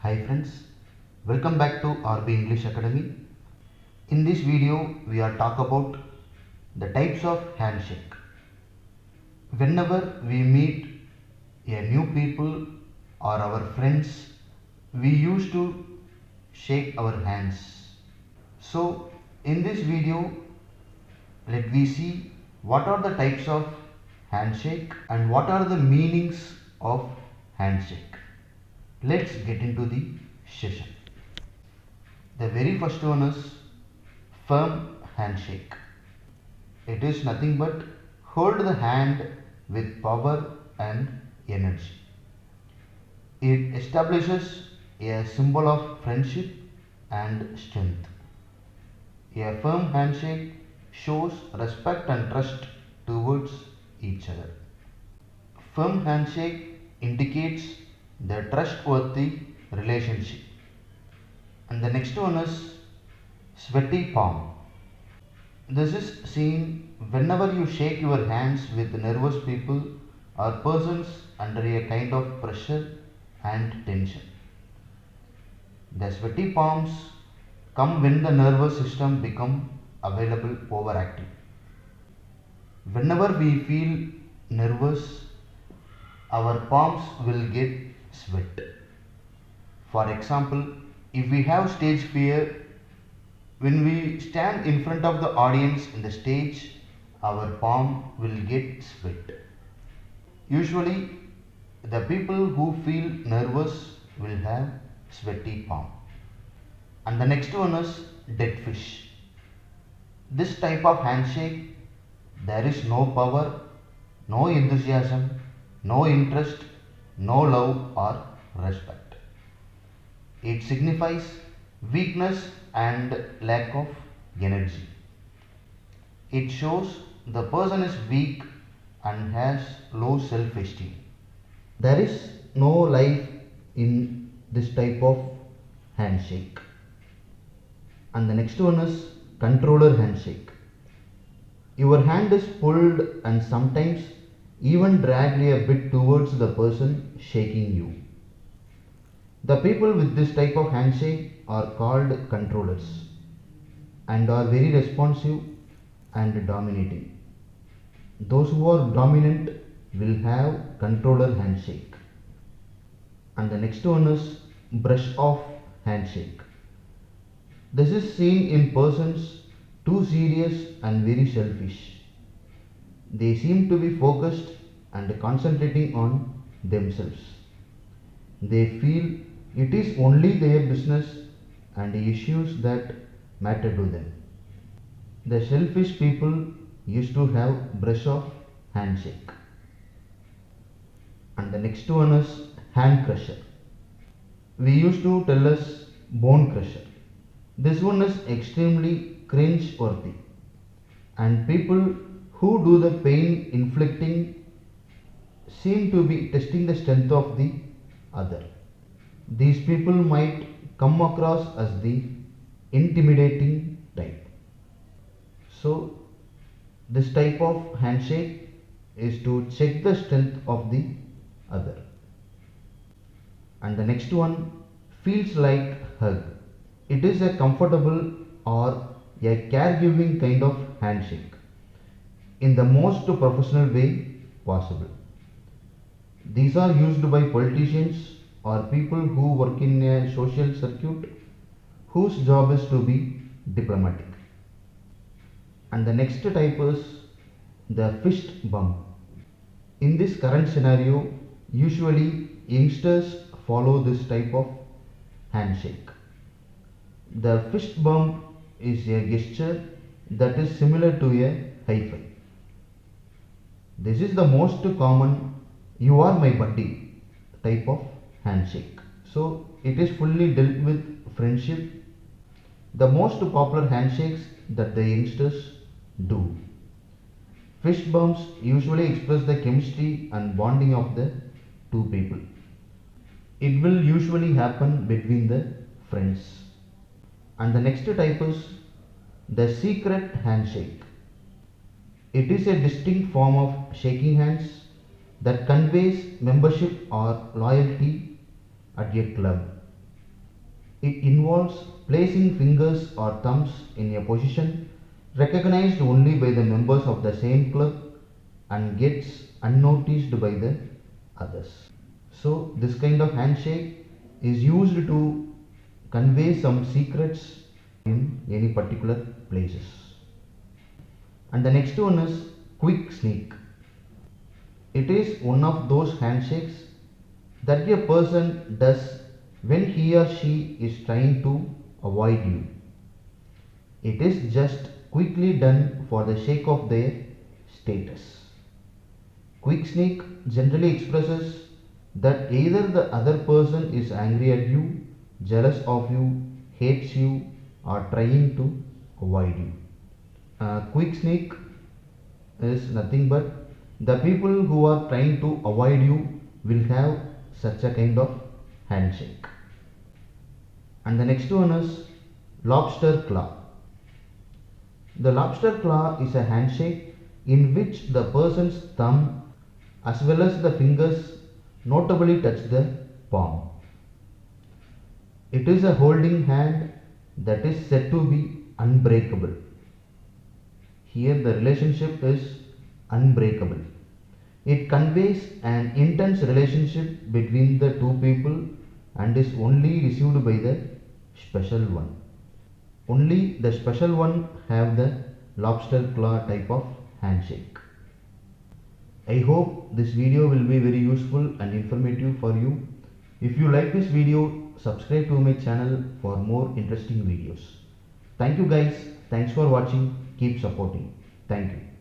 Hi friends, welcome back to RB English Academy. In this video, we are talk about the types of handshake. Whenever we meet a new people or our friends, we used to shake our hands. So in this video, let we see what are the types of handshake and what are the meanings of handshake. Let's get into the session. The very first one is firm handshake. It is nothing but hold the hand with power and energy. It establishes a symbol of friendship and strength. A firm handshake shows respect and trust towards each other. Firm handshake indicates the trustworthy relationship. And the next one is sweaty palm. This is seen whenever you shake your hands with nervous people or persons under a kind of pressure and tension. The sweaty palms come when the nervous system becomes available overactive. Whenever we feel nervous, our palms will get sweat. For example, if we have stage fear, when we stand in front of the audience in the stage, our palm will get sweat. Usually, the people who feel nervous will have sweaty palm. And the next one is dead fish. This type of handshake, there is no power, no enthusiasm, no interest, no love or respect. It signifies weakness and lack of energy. It shows the person is weak and has low self-esteem. There is no life in this type of handshake. And the next one is controller handshake. Your hand is pulled and sometimes even dragged a bit towards the person shaking you. The people with this type of handshake are called controllers and are very responsive and dominating. Those who are dominant will have controller handshake. And the next one is brush off handshake. This is seen in persons too serious and very selfish. They seem to be focused and concentrating on themselves. They feel it is only their business and the issues that matter to them. The selfish people used to have brush off handshake. And the next one is hand crusher. We used to tell us bone crusher. This one is extremely cringe worthy, and people who do the pain inflicting seem to be testing the strength of the other. These people might come across as the intimidating type. So this type of handshake is to check the strength of the other. And the next one feels like hug. It is a comfortable or a caregiving kind of handshake in the most professional way possible. These are used by politicians or people who work in a social circuit whose job is to be diplomatic. And the next type is the fist bump. In this current scenario, usually youngsters follow this type of handshake. The fist bump is a gesture that is similar to a high five. This is the most common "you are my buddy" type of handshake. So it is fully dealt with friendship. The most popular handshakes that the youngsters do. Fist bumps usually express the chemistry and bonding of the two people. It will usually happen between the friends. And the next type is the secret handshake. It is a distinct form of shaking hands that conveys membership or loyalty at a club. It involves placing fingers or thumbs in a position recognized only by the members of the same club and gets unnoticed by the others. So this kind of handshake is used to convey some secrets in any particular places. And the next one is quick sneak. It is one of those handshakes that a person does when he or she is trying to avoid you. It is just quickly done for the sake of their status. Quick sneak generally expresses that either the other person is angry at you, jealous of you, hates you, or trying to avoid you. Quick sneak is nothing but the people who are trying to avoid you will have such a kind of handshake. And the next one is lobster claw. The lobster claw is a handshake in which the person's thumb as well as the fingers notably touch the palm. It is a holding hand that is said to be unbreakable. Here the relationship is unbreakable. It conveys an intense relationship between the two people and is only received by the special one. Only the special one have the lobster claw type of handshake. I hope this video will be very useful and informative for you. If you like this video, subscribe to my channel for more interesting videos. Thank you guys. Thanks for watching. Keep supporting. Thank you.